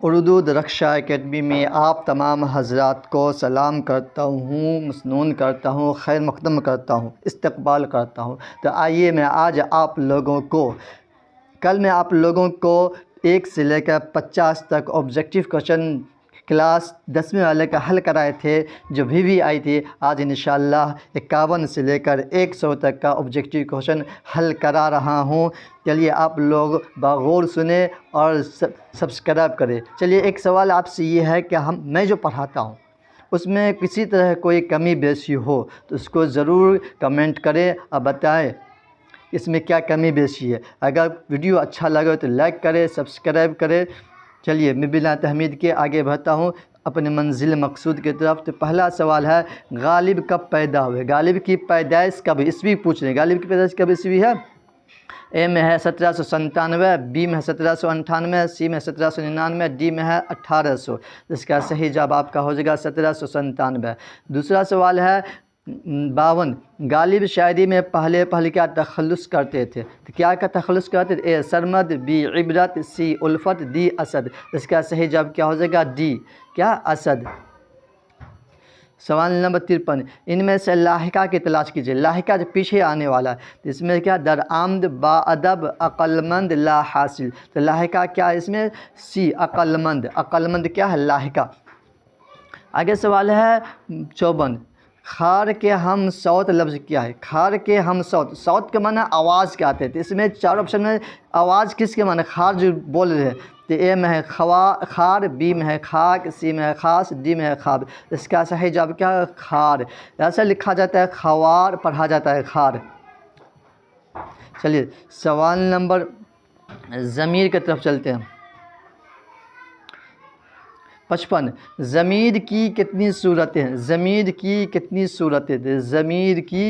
Urdu Darakhshan academy میں آپ تمام حضرات کو سلام کرتا ہوں، مسنون کرتا ہوں، خیر مقدم کرتا ہوں، استقبال کرتا ہوں۔ تو آئیے میں آج آپ لوگوں کو کل میں آپ لوگوں کو 1 سے لے کر 50 تک آبجیکٹیو کوشچن کلاس 10ویں والے کا حل کرائے تھے جو بھی آئی تھی۔ آج انشاءاللہ 51 سے لے کر 100 تک کا آبجیکٹیو کوشچن حل کرا رہا ہوں۔ چلیے آپ لوگ بغور سنیں اور سبسکرائب کریں۔ چلیے ایک سوال آپ سے یہ ہے کہ میں جو پڑھاتا ہوں اس میں کسی طرح کوئی کمی بیشی ہو تو اس کو ضرور کمنٹ کریں اور بتائیں اس میں کیا کمی بیشی ہے۔ اگر ویڈیو اچھا لگے تو لائک کرے، سبسکرائب کرے۔ چلیے میں بلا تحمید کے آگے بڑھتا ہوں اپنے منزل مقصود کی طرف۔ تو پہلا سوال ہے غالب کب پیدا ہوئے؟ غالب کی پیدائش کب؟ عیسوی پوچھ رہے ہیں۔ غالب کی پیدائش کب عیسوی ہے؟ اے میں ہے 1797، بی میں ہے 1798، سی میں 1799، ڈی میں ہے 1800۔ اس کا صحیح جواب آپ کا ہو جائے گا 1797۔ دوسرا سوال ہے 52، غالب شاعری میں پہلے کیا تخلص کرتے تھے؟ تو کیا کا تخلص کرتے تھے؟ اے سرمد، بی عبرت، سی الفت، ڈی اسد۔ اس کا صحیح جواب کیا ہو جائے گا؟ ڈی کیا اسد۔ سوال نمبر 53، ان میں سے لاحقہ کی تلاش کیجیے۔ لاحقہ جو پیچھے آنے والا ہے اس میں کیا؟ در آمد، با ادب، عقل مند، لا حاصل۔ تو لاحقہ کیا ہے اس میں؟ سی عقل مند۔ عقل مند کیا ہے؟ لاحقہ۔ آگے سوال ہے 54، خار کے ہم صوت لفظ کیا ہے؟ خار کے ہم صوت، صوت کے معنی آواز کے آتے تھے۔ اس میں 4 آپشن میں آواز کس کے معنی؟ خار جو بول رہے ہیں تو اے میں ہے خار، بی میں ہے خاک، سی میں ہے خاص، ڈی میں ہے خواب۔ اس کا صحیح جواب کیا ہے؟ خار۔ ایسا لکھا جاتا ہے خوار، پڑھا جاتا ہے خار۔ چلیے سوال نمبر ضمیر کی طرف چلتے ہیں۔ 55، ضمیر کی کتنی صورتیں ہیں؟ ضمیر کی کتنی صورتیں ہیں؟ ضمیر کی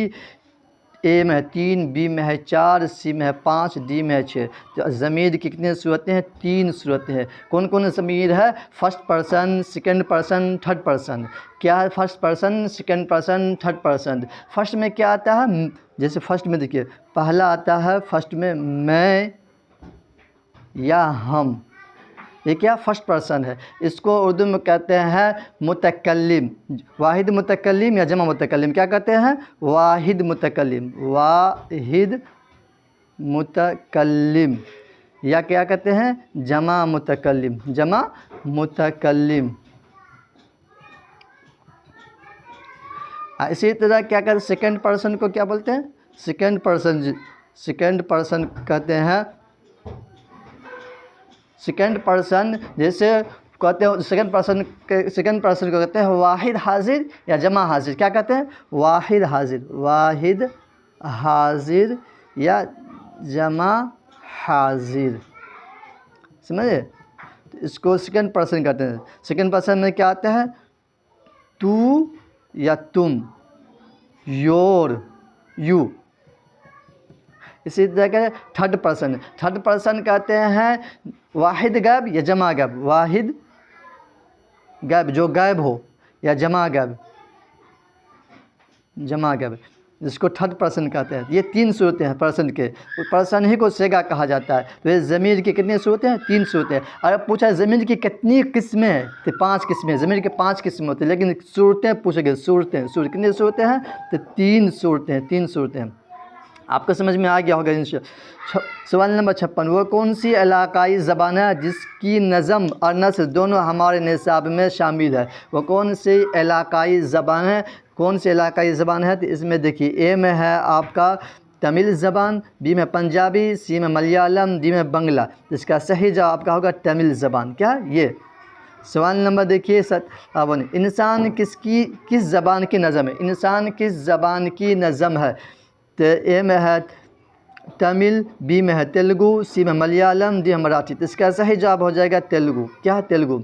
اے میں ہے 3، بی میں ہے 4، سی میں ہے 5، ڈی میں ہے 6۔ تو ضمیر کی کتنی صورتیں ہیں؟ 3 صورتیں ہیں۔ کون کون ضمیر ہے؟ First person, second person, third person. کیا ہے first person, second person, third person? First میں کیا آتا ہے؟ جیسے فرسٹ میں دیکھیے پہلا آتا ہے فرسٹ میں میں یا ہم، یہ کیا فرسٹ پرسن ہے۔ اس کو اردو میں کہتے ہیں متکلم۔ واحد متکلم یا جمع متکلم کیا کہتے ہیں؟ واحد متکلم۔ واحد متکلم یا کیا کہتے ہیں؟ جمع متکلم۔ جمع متکلم۔ اسی طرح کیا کہتے ہیں؟ سیکنڈ پرسن کو کیا بولتے ہیں؟ سیکنڈ پرسن کہتے ہیں سیکنڈ پرسن، جیسے کہتے ہیں سیکنڈ پرسن کو کہتے ہیں واحد حاضر یا جمع حاضر۔ کیا کہتے ہیں؟ واحد حاضر۔ واحد حاضر یا جمع حاضر، سمجھے؟ اس کو سیکنڈ پرسن کہتے ہیں۔ سیکنڈ پرسن میں کیا آتا ہے؟ تو یا تم، یور، یو۔ اسی طرح کہ تھرڈ پرسن کہتے ہیں واحد غائب یا جمع غائب۔ واحد غائب جو غائب ہو یا جمع غائب، جمع غائب، جس کو تھرڈ پرسن کہتے ہیں۔ یہ 3 صورتیں ہیں پرسن کے، پرسن ہی کو صیغہ کہا جاتا ہے۔ تو یہ ضمیر کی کتنی صورتیں ہیں؟ 3 صورتیں۔ اگر پوچھا ضمیر کی کتنی قسمیں ہیں تو 5 قسمیں۔ ضمیر کے 5 قسمیں ہوتی ہیں، لیکن صورتیں پوچھے گئے، صورتیں کتنی صورتیں ہیں؟ تو 3 صورتیں ہیں۔ آپ کو سمجھ میں آ گیا ہوگا انشاءاللہ۔ سوال نمبر 56، وہ کون سی علاقائی زبان ہے جس کی نظم اور نثر دونوں ہمارے نصاب میں شامل ہے؟ وہ کون سی علاقائی زبان ہے؟ کون سی علاقائی زبان ہے؟ تو اس میں دیکھیے اے میں ہے آپ کا تمل زبان، بی میں پنجابی، سی میں ملیالم، ڈی میں بنگلہ۔ اس کا صحیح جواب آپ کا ہوگا تمل زبان۔ کیا یہ؟ سوال نمبر دیکھیے 57، انسان کس زبان کی نظم ہے؟ انسان کس زبان کی نظم ہے؟ تو اے میں ہے تمل، بی میں ہے تیلگو، سی میں ملیالم، ڈی ہے مراٹھی۔ تو اس کا صحیح جواب ہو جائے گا تیلگو۔ کیا ہے؟ تیلگو۔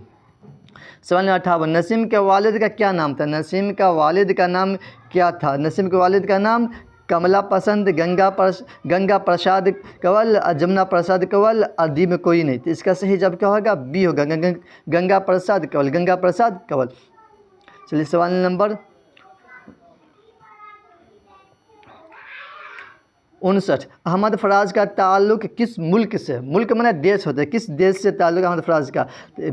سوال نمبر 58، نسیم کے والد کا کیا نام تھا؟ نسیم کا والد کا نام کیا تھا؟ نسیم کے والد کا نام کملا پسند، گنگا پرساد کنول، جمنا پرساد کنول، اور ڈی میں کوئی نہیں۔ تو اس کا صحیح جواب کیا ہوگا؟ بی ہوگا، گنگا پرساد کنول۔ چلیے سوال نمبر 59 احمد فراز کا تعلق کس ملک سے؟ ملک مانے دیش ہوتا ہے، کس دیش سے تعلق احمد فراز کا؟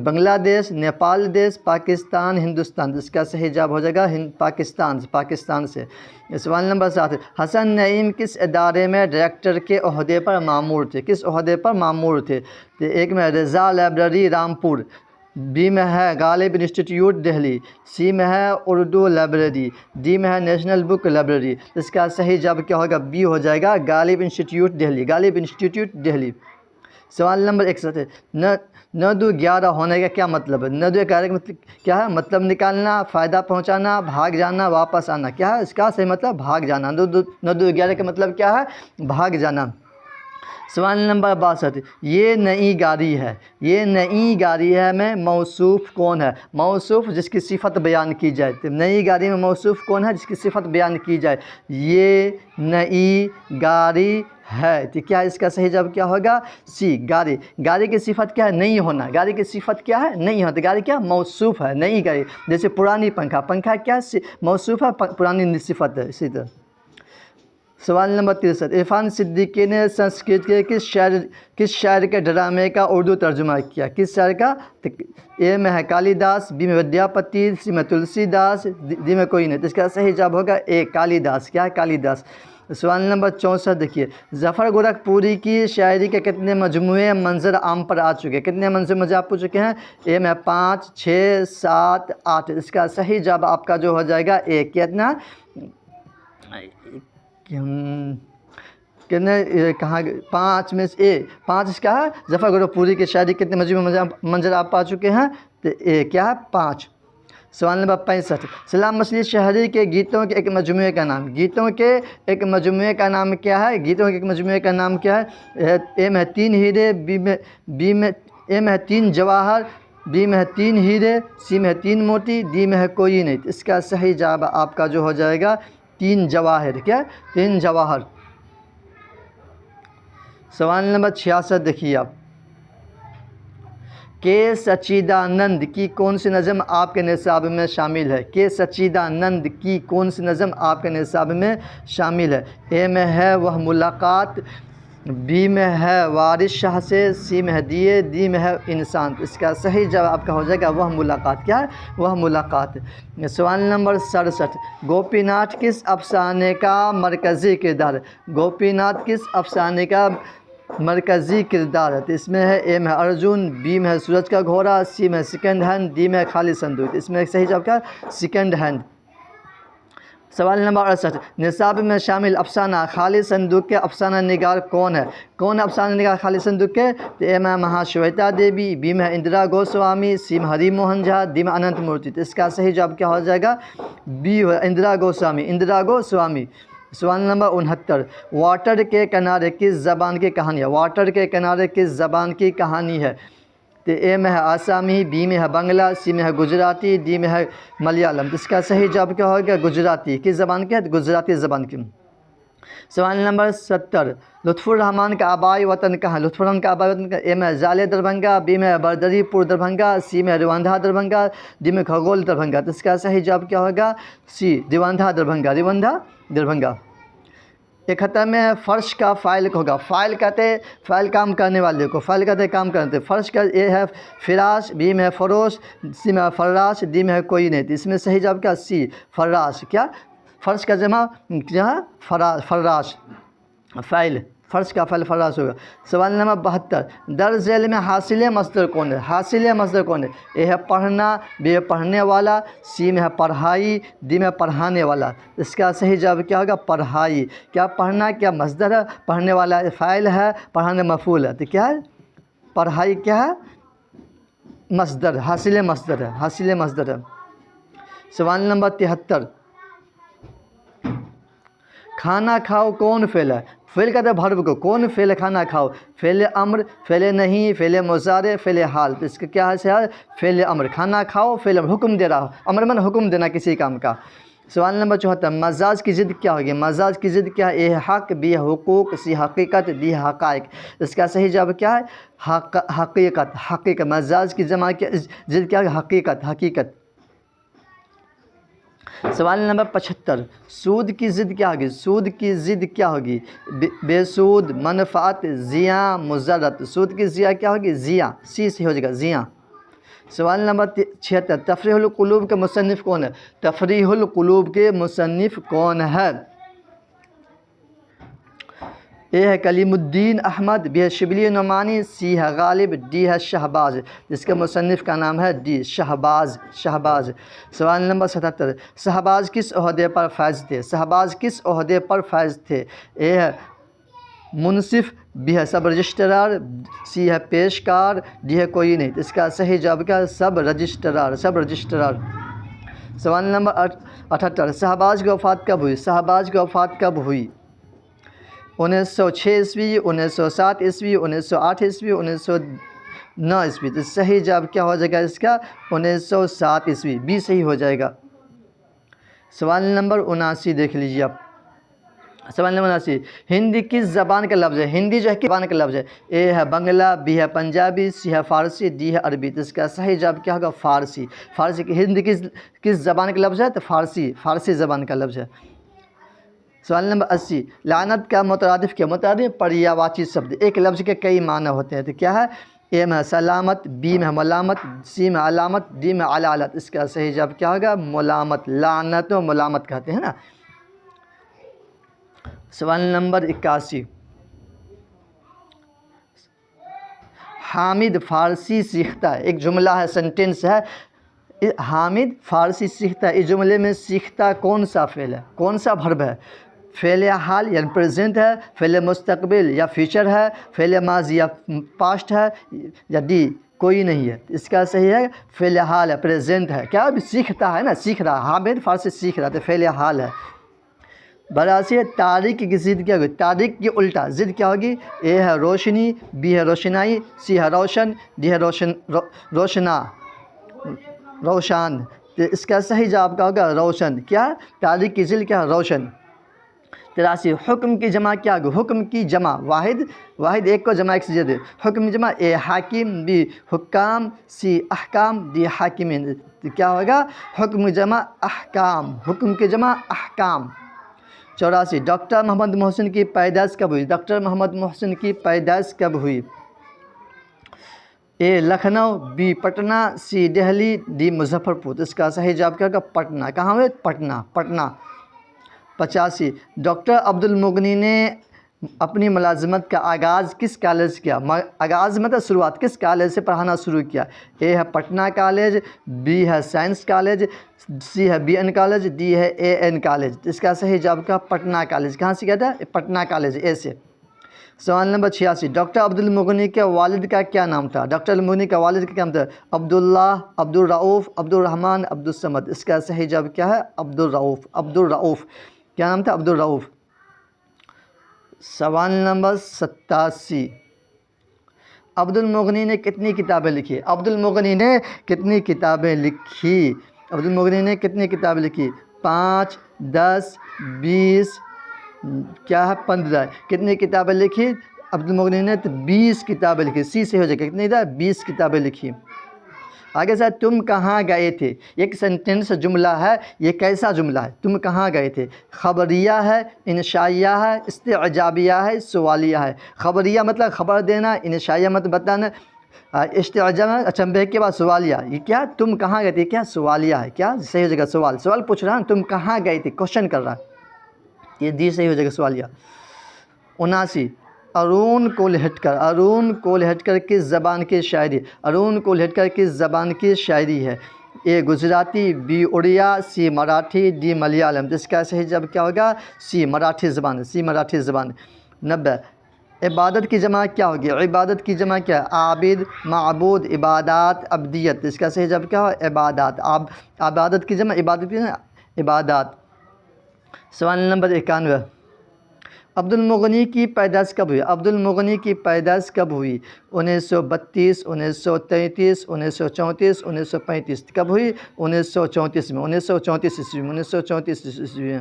بنگلہ دیش، نیپال دیش، پاکستان، ہندوستان۔ اس کا صحیح جواب ہو جائے گا پاکستان سے۔ سوال نمبر 7 حسن نعیم کس ادارے میں ڈائریکٹر کے عہدے پر مامور تھے؟ کس عہدے پر مامور تھے؟ تو ایک میں رضا لائبریری رامپور، بی میں ہے غالب انسٹیٹیوٹ دہلی، سی میں ہے اردو لائبریری، ڈی میں ہے نیشنل بک لائبریری۔ اس کا صحیح جواب کیا ہوگا؟ بی ہو جائے گا غالب انسٹیٹیوٹ دہلی۔ سوال نمبر 61 9 11 ہونے کا کیا مطلب ہے؟ 9 11 کا مطلب کیا ہے؟ مطلب نکالنا، فائدہ پہنچانا، بھاگ جانا، واپس آنا۔ کیا ہے اس کا صحیح مطلب؟ بھاگ جانا۔ 9 11 کا مطلب کیا ہے؟ بھاگ جانا۔ سوال نمبر 62 یہ نئی گاڑی ہے میں موصوف کون ہے؟ موصوف جس کی صفت بیان کی جائے۔ تو نئی گاڑی میں موصوف کون ہے جس کی صفت بیان کی جائے؟ یہ نئی گاڑی ہے۔ تو کیا اس کا صحیح جواب کیا ہوگا؟ سی گاڑی کی صفت کیا ہے؟ نہیں ہونا۔ گاڑی کی صفت کیا ہے؟ نہیں ہونا۔ گاڑی کیا موصوف ہے، نئی گاڑی۔ جیسے پرانی پنکھا کیا موصوف ہے، پرانی صفت ہے، اسی طرح۔ سوال نمبر 63 عرفان صدیقی نے سنسکرت کے کس شاعر کے ڈرامے کا اردو ترجمہ کیا؟ کس شاعر کا؟ اے میں ہے کالی داس، بی میں ودیاپتی، سی میں تلسی داس، ڈی میں کوئی نہیں۔ تو اس کا صحیح جواب ہوگا اے کالی داس۔ کیا ہے؟ کالی داس۔ سوال نمبر 64 دیکھیے ظفر گورکھپوری کی شاعری کے کتنے مجموعے منظر عام پر آ چکے؟ کتنے منظر آپ پوچھ چکے ہیں؟ اے میں 5 6 7 8۔ اس کا صحیح جواب آپ کا جو ہو جائے گا اے کتنا کہاں 5 میں سے اے 5 اس کا ہے ظفر گورکھپوری کی شاعری کتنے مجموعے منظر آپ پا چکے ہیں؟ تو اے کیا ہے 5۔ سوال نمبر 65 سلام مچھلی شہری کے گیتوں کے ایک مجموعے کا نام کیا ہے؟ اے میں 3 ہیرے، اے میں 3 جواہر، بی میں 3 ہیرے، سی میں 3 موتی، ڈی میں ہے کوئی نہیں۔ اس کا صحیح جواب آپ کا جو ہو جائے گا 3 جواہر۔ کیا؟ 3 جواہر۔ سوال نمبر 66 دیکھیے آپ کے سچیدانند کی کون سی نظم آپ کے نصاب میں شامل ہے؟ کے سچیدانند کی کون سی نظم آپ کے نصاب میں شامل ہے؟ اے میں ہے وہ ملاقات، بی میں ہے وارث شاہ سے، سی میں ہے دیے، ڈی میں ہے انسان۔ اس کا صحیح جواب آپ کا ہو جائے گا وہ ملاقات۔ کیا ہے؟ وہ ملاقات۔ سوال نمبر 67 گوپی ناتھ کس افسانے کا مرکزی کردار ہے؟ گوپی ناتھ کس افسانے کا مرکزی کردار ہے؟ تو اس میں ہے اے میں ارجن، بی میں ہے سورج کا گھوڑا، سی میں سیکنڈ ہینڈ، ڈی میں خالی صندوق۔ اس میں صحیح جواب کیا؟ Second hand. سوال نمبر 68 نصاب میں شامل افسانہ خالی صندوق کے افسانہ نگار کون ہے؟ کون افسانہ نگار خالی صندوق کے؟ تو اے میں مہاشویتا دیوی، بی میں اندرا گوسوامی، سی میں ہری موہن جھا، ڈی میں اننت مورتی۔ تو اس کا صحیح جواب کیا ہو جائے گا؟ بی اندرا گوسوامی۔ سوال نمبر 69 واٹر کے کنارے کس زبان کی کہانی ہے؟ واٹر کے کنارے کس زبان کی کہانی ہے؟ تو اے میں ہے آسامی، بی میں ہے بنگلہ، سی میں ہے گجراتی، ڈی میں ہے ملیالم۔ اس کا صحیح جواب کیا ہوگا؟ گجراتی۔ کس زبان کی ہے؟ گجراتی زبان کی۔ سوال نمبر 70 لطف الرحمن کا آبائی وطن کہاں؟ لطف الرحمن کا آبائی وطن اے میں زالے دربھنگا، بی میں بردری پور دربھنگا، سی میں ریوندھا دربھنگا، ڈی میں کھگول دربھنگا۔ تو اس کا صحیح جواب کیا ہوگا؟ سی ریوندھا دربھنگا۔ ایک خطہ میں فرش کا فاعل ہوگا۔ فاعل کہتے ہیں فاعل کام کرنے والے کو، فاعل کہتے ہیں کام کرتے۔ فرش کا اے ہے فراش، بی میں ہے فروش، سی میں ہے فراش، ڈی میں ہے کوئی نہیں۔ اس میں صحیح جواب کیا؟ سی فراش۔ کیا؟ فرش کا جمع کیا؟ فراش۔ فاعل فرش کا فاعل فراش ہوگا۔ سوال نمبر 72 درج ذیل میں حاصل مصدر کون ہے؟ حاصل مصدر کون ہے؟ اے ہے پڑھنا، بی ہے پڑھنے والا، سی میں ہے پڑھائی، ڈی میں پڑھانے والا۔ اس کا صحیح جواب کیا ہوگا؟ پڑھائی۔ کیا پڑھنا کیا مصدر ہے؟ پڑھنے والا فاعل ہے، پڑھانے مفعول ہے۔ تو کیا ہے؟ پڑھائی کیا ہے؟ مصدر، حاصل مصدر ہے۔ سوال نمبر 73 کھانا کھاؤ کون فعل ہے؟ فعل کہتے ہیں بھرب کو۔ کون فعل ہے کھانا کھاؤ؟ فعل امر، فعل نہیں، فعل مضارع، فعل حال۔ تو اس کا کیا ہے؟ فعل امر۔ کھانا کھاؤ فعل امر، حکم دے رہا ہو، امر من حکم دینا کسی کام کا۔ سوال نمبر 74 مزاج کی ضد کیا ہوگی؟ مزاج کی ضد کیا ہے؟ اے حق، بی حقوق، سی حقیقت، ڈی حقائق۔ اس کا صحیح جواب کیا ہے؟ حقیقت۔ مزاج کی ضد کیا ہے؟ حقیقت۔ سوال نمبر 75، سود کی ضد کیا ہوگی؟ سود کی ضد کیا ہوگی؟ بے سود، منفعت، زیاں، مضرت۔ سود کی زیاں کیا ہوگی؟ زیاں، سی سے ہو جائے گا زیاں۔ سوال نمبر 76، تفریح القلوب کے مصنف کون ہے؟ تفریح القلوب کے مصنف کون ہے؟ اے ہے کلیم الدین احمد، بی ہے شبلی نعمانی، سی ہے غالب، ڈی ہے شہباز، جس کے مصنف کا نام ہے ڈی، شہباز، شہباز۔ سوال نمبر 77، شہباز کس عہدے پر فائز تھے؟ شہباز کس عہدے پر فائز تھے؟ اے ہے منصف، بی ہے سب رجسٹرار، سی ہے پیشکار، ڈی ہے کوئی نہیں۔ اس کا صحیح جواب کیا ہے؟ سب رجسٹرار، سب رجسٹرار۔ سوال نمبر 78، شہباز کی وفات کب ہوئی؟ شہباز کی وفات کب ہوئی؟ 1906 عیسوی، 1907 عیسوی، 1908 عیسوی، 1909 عیسوی۔ تو صحیح جواب کیا ہو جائے گا اس کا؟ 1907 عیسوی، بی صحیح ہو جائے گا۔ سوال نمبر 79 دیکھ لیجیے آپ۔ سوال نمبر 79، ہندی کس زبان کا لفظ ہے؟ ہندی جو ہے کس زبان کا لفظ ہے؟ اے ہے بنگلہ، بی ہے پنجابی، سی ہے فارسی، ڈی ہے عربی۔ تو اس کا صحیح جواب کیا ہوگا؟ فارسی۔ فارسی کی ہندی کس زبان کا لفظ ہے؟ تو فارسی، فارسی زبان کا لفظ ہے۔ سوال نمبر 80، لعنت کا مترادف کیا؟ مترادف پریاواچی شبد، ایک لفظ کے کئی معنی ہوتے ہیں، تو کیا ہے؟ اے میں سلامت، بی میں ملامت، سی میں علامت، ڈی میں علالت۔ اس کا صحیح جواب کیا ہوگا؟ ملامت، لعنت و ملامت کہتے ہیں نا۔ سوال نمبر 81، حامد فارسی سیکھتا ہے، ایک جملہ ہے، سنٹینس ہے، حامد فارسی سیکھتا ہے، اس جملے میں سیکھتا کون سا فعل ہے؟ کون سا بھرب ہے؟ فعل حال یعنی پریزنٹ ہے، فعل مستقبل یا فیوچر ہے، فعل ماضی یا پاسٹ ہے، یا ڈی کوئی نہیں ہے؟ اس کا صحیح ہے فعل حال ہے، پریزنٹ ہے۔ کیا ابھی سیکھتا ہے نا، سیکھ رہا، حامد فارسی سیکھ رہا، تو فعل حال ہے۔ براسی تاریک کی ضد کیا ہوگی؟ تاریک کی الٹا ضد کیا ہوگی؟ اے ہے روشنی، بی ہے روشنائی، سی ہے روشن، ڈی ہے روشنا، روشان۔ تو اس کا صحیح جواب کیا ہوگا؟ روشن۔ کیا تاریک کی ضد کیا ہے؟ روشن۔ 83، حکم کی جمع کیا ہوگی؟ حکم کی جمع واحد ایک کو جمع ایک سے زیادہ، حکم کی جمع اے حاکم، بی حکام، سی احکام، ڈی حاکمین۔ تو کیا ہوگا؟ حکم کی جمع احکام، حکم کی جمع احکام۔ 84، ڈاکٹر محمد محسن کی پیدائش کب ہوئی؟ ڈاکٹر محمد محسن کی پیدائش کب ہوئی؟ A Lucknow, B Patna, C Delhi, D Muzaffarpur. اس کا صحیح جواب کیا ہوگا؟ پٹنہ۔ کہاں ہوئے؟ پٹنہ، پٹنہ۔ 85، ڈاکٹر عبد المغنی نے اپنی ملازمت کا آغاز کس کالج سے کیا؟ آغاز مطلب شروعات کس کالج سے پڑھانا شروع کیا؟ اے ہے پٹنہ کالج، بی ہے سائنس کالج، سی ہے بی این کالج، ڈی ہے اے این کالج۔ اس کا صحیح جواب کیا؟ پٹنہ کالج۔ کہاں سے کیا تھا؟ پٹنہ کالج، اے سے۔ سوال نمبر 86، ڈاکٹر عبد المغنی کے والد کا کیا نام تھا؟ ڈاکٹر المغنی کا والد کا کیا نام تھا؟ عبداللہ، عبد الرؤف، عبد الرحمن، عبد الصمد۔ اس کا صحیح جواب کیا ہے؟ عبد الرؤف، عبد الرؤف۔ کیا نام تھا؟ عبد الرؤف۔ سوال نمبر 87، عبد المغنی نے کتنی کتابیں لکھی؟ عبد المغنی نے کتنی کتابیں لکھی؟ عبد المغنی نے کتنی کتابیں لکھی؟ 5، 10، 20، کیا ہے 15۔ کتنی کتابیں لکھی عبد المغنی نے؟ تو 20 کتابیں لکھی، سی سے ہو جائے گا۔ کتنی تھا؟ 20 کتابیں لکھی۔ آگے سے تم کہاں گئے تھے، ایک سینٹینس جملہ ہے، یہ کیسا جملہ ہے؟ تم کہاں گئے تھے؟ خبریہ ہے، انشائیہ ہے، استعجابیہ ہے، سوالیہ ہے۔ خبریہ مطلب خبر دینا، انشائیہ مطلب بتانا، استعجاب اچنبھے کے بعد سوالیہ۔ یہ کیا؟ تم کہاں گئے تھے، کیا سوالیہ ہے، کیا صحیح ہو جائے گا سوال، سوال پوچھ رہا ہے تم کہاں گئے تھے، کوشچن کر رہا ہے، یہ دی صحیح ہو جائے گا سوالیہ۔ 79، ارون کولہٹکر، ارون کولہٹکر کس زبان کی شاعری؟ ارون کولہٹکر کس زبان کی شاعری ہے؟ A Gujarati, B Odia, C Marathi, D Malayalam. جس کا صحیح جواب کیا ہوگا؟ سی مراٹھی زبان، سی مراٹھی زبان۔ 90، عبادت کی جمع کیا ہوگی؟ عبادت کی جمع کیا ہے؟ عابد، معبود، عبادات، عبدیت۔ اس کا صحیح جواب کیا ہوگا؟ عبادات۔ عبادت کی جمع عبادت کی جمع عبادات۔ سوال نمبر 91، عبد المغنی کی پیدائش کب ہوئی؟ عبد المغنی کی پیدائش کب ہوئی؟ 1932، 1933، 1934، 1935۔ کب ہوئی؟ 1934 میں، 1934 عیسوی میں، 1934 عیسوی میں۔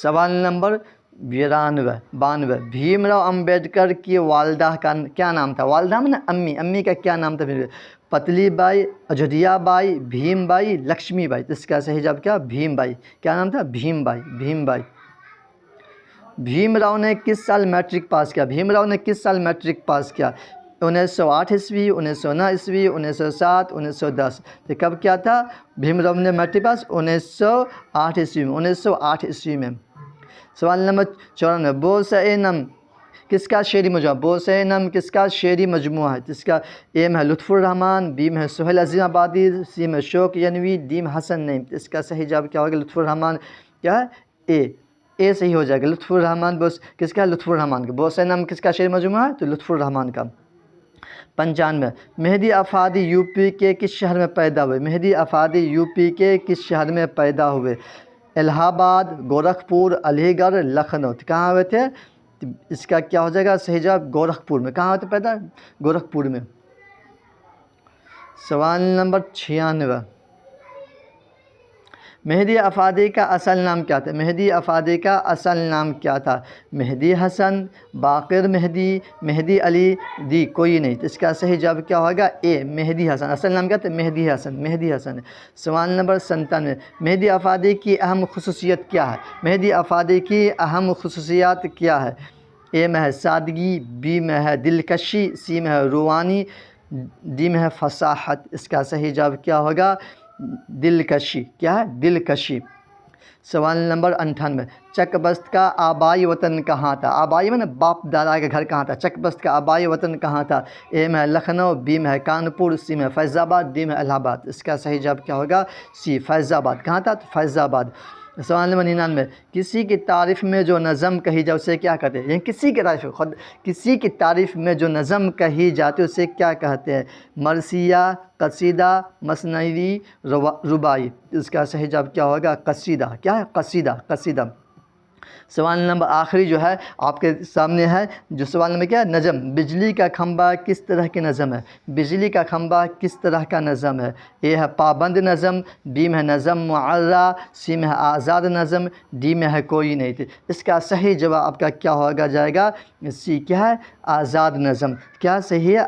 سوال نمبر 92 بھیم راؤ امبیڈکر کی والدہ کا کیا نام تھا؟ والدہ میں نا امی کا کیا نام تھا؟ پتلی بائی، اجودھیا بائی، بھیم بائی، لکشمی بائی. تو اس کا صحیح جواب کیا؟ بھیم بائی. کیا نام تھا؟ بھیم بائی. بھیم راؤ نے کس سال میٹرک پاس کیا؟ بھیم راؤ نے کس سال میٹرک پاس کیا؟ 1908 عیسوی، 1909 عیسوی، 1907، 1910. تو کب کیا تھا بھیم راؤ نے میٹرک پاس؟ 1908 عیسوی میں. 1908 عیسوی میں. سوال نمبر 94 بوسہ نم کس کا شعری مجموعہ؟ بوسہ نم کس کا شعری مجموعہ ہے؟ اس کا اے میں لطف الرحمان، بی میں سہیل عظیم آبادی، سی میں شوق ینوی، ڈی میں حسن نعیم. اس کا صحیح جواب کیا ہوگا؟ لطف الرحمان کیا ہے؟ اے صحیح ہو جائے گا. لطف الرحمان کس کا؟ لطف الرحمان کا. بوسہ نم کس کا شعری مجموعہ ہے؟ تو لطف الرحمان کا. 95 مہدی افادی یو پی کے کس شہر میں پیدا ہوئے؟ مہدی افادی یو پی کے کس شہر میں پیدا ہوئے؟ الہ آباد، گورکھپور، علی گڑھ، لکھنؤ. کہاں ہوئے تھے؟ اس کا کیا ہو جائے گا صحیح جواب؟ گورکھپور میں. کہاں ہوتے پیدا؟ گورکھپور میں. سوال نمبر 96 مہدی افادی کا اصل نام کیا تھا؟ مہدی افادی کا اصل نام کیا تھا؟ مہدی حسن، باقر مہدی، مہدی علی، دی کوئی نہیں. تو اس کا صحیح جواب کیا ہوگا؟ اے مہدی حسن. اصل نام کیا تھا؟ مہدی حسن. سوال نمبر 97 مہدی افادی کی اہم خصوصیت کیا ہے؟ مہدی افادی کی اہم خصوصیات کیا ہے؟ اے میں ہے سادگی، بی میں ہے دلکشی، سی میں ہے روانی، ڈی میں ہے فصاحت. اس کا صحیح جواب کیا ہوگا؟ دلکشی. کیا ہے؟ دلکشی. سوال نمبر 98 چک بست کا آبائی وطن کہاں تھا؟ آبائی میں باپ دادا کا گھر کہاں تھا؟ چک بست کا آبائی وطن کہاں تھا؟ اے میں لکھنؤ، بی میں کانپور، سی میں فیض آباد، ڈی میں الہ آباد. اس کا صحیح جواب کیا ہوگا؟ سی فیض آباد. کہاں تھا؟ تو فیض آباد. سوال نمبر 99 کسی کی تعریف میں جو نظم کہی جائے اسے کیا کہتے ہیں؟ یعنی کسی کی تعریف میں جو نظم کہی جاتی ہے اسے کیا کہتے ہیں؟ مرثیہ، قصیدہ، مثنوی، رباعی. اس کا صحیح جواب کیا ہوگا؟ قصیدہ. کیا ہے؟ قصیدہ. سوال نمبر آخری جو ہے آپ کے سامنے ہے جو سوال نمبر کیا ہے؟ نظم. بجلی کا کھمبا کس طرح کی نظم ہے؟ بجلی کا کھمبا کس طرح کا نظم ہے؟ اے ہے پابند نظم، بی میں ہے نظم معرہ، سی میں ہے آزاد نظم، ڈی میں ہے کوئی نہیں. تھی. اس کا صحیح جواب آپ کا کیا ہوگا جائے گا؟ سی. کیا ہے؟ آزاد نظم. کیا صحیح ہے؟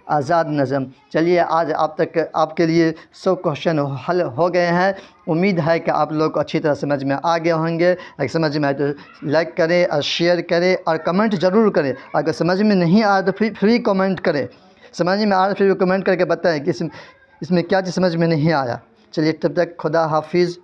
آزاد نظم. چلیے آج آپ کے لیے 100 کوشچن حل ہو گئے ہیں. امید ہے کہ آپ لوگ کو اچھی طرح سمجھ میں آ گئے ہوں گے. اگر سمجھ میں آئے تو لائک کریں اور شیئر کریں اور کمنٹ ضرور کریں. اگر سمجھ میں نہیں آیا تو فری کمنٹ کریں. سمجھ میں آ رہا پھر کمنٹ کر کے بتائیں کہ اس میں کیا چیز سمجھ میں نہیں آیا. چلیے تب تک خدا حافظ.